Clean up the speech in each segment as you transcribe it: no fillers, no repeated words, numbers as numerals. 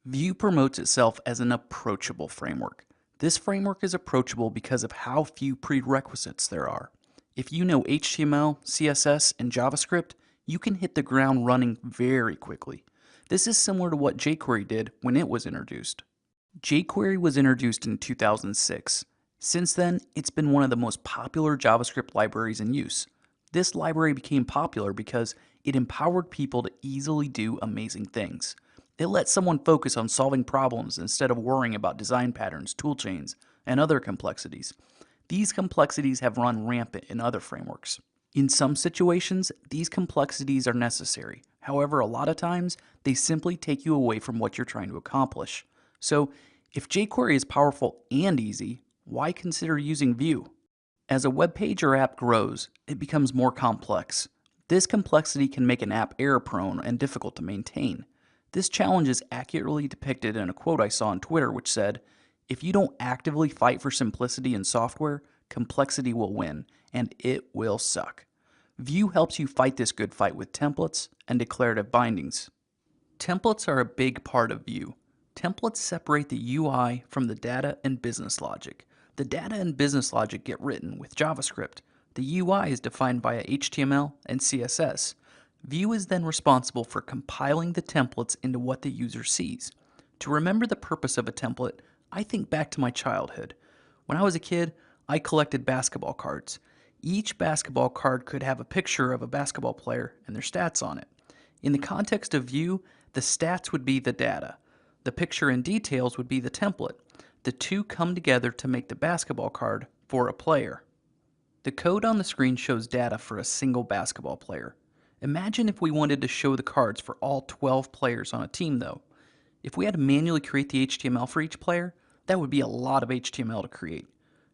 Vue promotes itself as an approachable framework. This framework is approachable because of how few prerequisites there are. If you know HTML, CSS, and JavaScript, you can hit the ground running very quickly. This is similar to what jQuery did when it was introduced. jQuery was introduced in 2006. Since then, it's been one of the most popular JavaScript libraries in use. This library became popular because it empowered people to easily do amazing things. It lets someone focus on solving problems instead of worrying about design patterns, toolchains, and other complexities. These complexities have run rampant in other frameworks. In some situations, these complexities are necessary. However, a lot of times, they simply take you away from what you're trying to accomplish. So, if jQuery is powerful and easy, why consider using Vue? As a web page or app grows, it becomes more complex. This complexity can make an app error-prone and difficult to maintain. This challenge is accurately depicted in a quote I saw on Twitter which said, "If you don't actively fight for simplicity in software, complexity will win, and it will suck." Vue helps you fight this good fight with templates and declarative bindings. Templates are a big part of Vue. Templates separate the UI from the data and business logic. The data and business logic get written with JavaScript. The UI is defined via HTML and CSS. Vue is then responsible for compiling the templates into what the user sees. To remember the purpose of a template, I think back to my childhood. When I was a kid, I collected basketball cards. Each basketball card could have a picture of a basketball player and their stats on it. In the context of Vue, the stats would be the data. The picture and details would be the template. The two come together to make the basketball card for a player. The code on the screen shows data for a single basketball player. Imagine if we wanted to show the cards for all 12 players on a team though. If we had to manually create the HTML for each player, that would be a lot of HTML to create.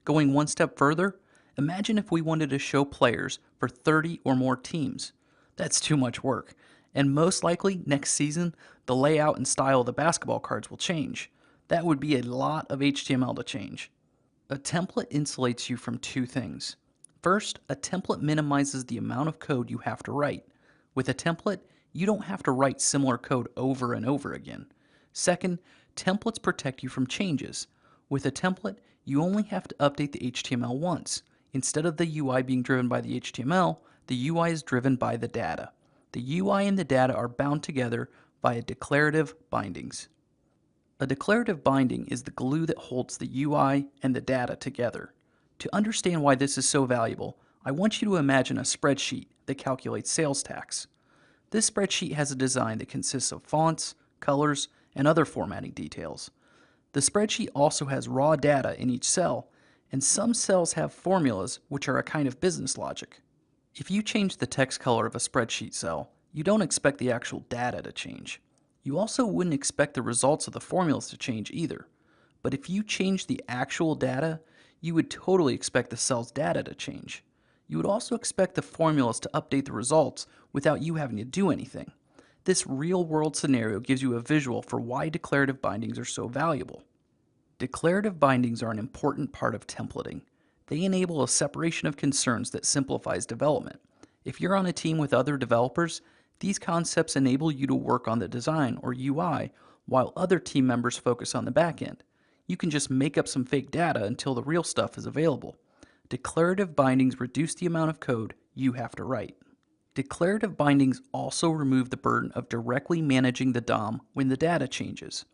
Going one step further, imagine if we wanted to show players for 30 or more teams. That's too much work, and most likely next season, the layout and style of the basketball cards will change. That would be a lot of HTML to change. A template insulates you from two things. First, a template minimizes the amount of code you have to write. With a template, you don't have to write similar code over and over again. Second, templates protect you from changes. With a template, you only have to update the HTML once. Instead of the UI being driven by the HTML, the UI is driven by the data. The UI and the data are bound together via declarative bindings. A declarative binding is the glue that holds the UI and the data together. To understand why this is so valuable, I want you to imagine a spreadsheet that calculates sales tax. This spreadsheet has a design that consists of fonts, colors, and other formatting details. The spreadsheet also has raw data in each cell, and some cells have formulas which are a kind of business logic. If you change the text color of a spreadsheet cell, you don't expect the actual data to change. You also wouldn't expect the results of the formulas to change either. But if you change the actual data, you would totally expect the cell's data to change. You would also expect the formulas to update the results without you having to do anything. This real-world scenario gives you a visual for why declarative bindings are so valuable. Declarative bindings are an important part of templating. They enable a separation of concerns that simplifies development. If you're on a team with other developers, these concepts enable you to work on the design or UI while other team members focus on the back end. You can just make up some fake data until the real stuff is available. Declarative bindings reduce the amount of code you have to write. Declarative bindings also remove the burden of directly managing the DOM when the data changes.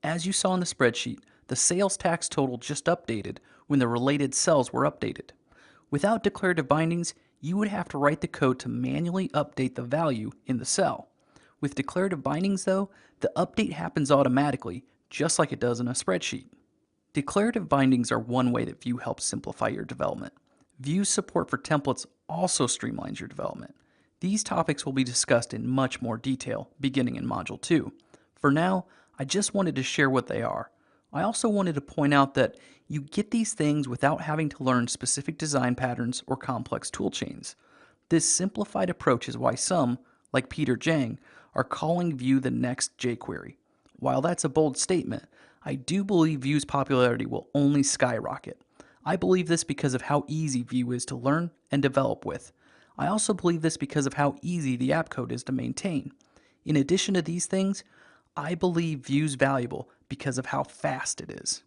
As you saw in the spreadsheet, the sales tax total just updated when the related cells were updated. Without declarative bindings, you would have to write the code to manually update the value in the cell. With declarative bindings though, the update happens automatically, just like it does in a spreadsheet. Declarative bindings are one way that Vue helps simplify your development. Vue's support for templates also streamlines your development. These topics will be discussed in much more detail beginning in Module 2. For now, I just wanted to share what they are. I also wanted to point out that you get these things without having to learn specific design patterns or complex toolchains. This simplified approach is why some, like Peter Jang, are calling Vue the next jQuery. While that's a bold statement, I do believe Vue's popularity will only skyrocket. I believe this because of how easy Vue is to learn and develop with. I also believe this because of how easy the app code is to maintain. In addition to these things, I believe Vue's valuable because of how fast it is.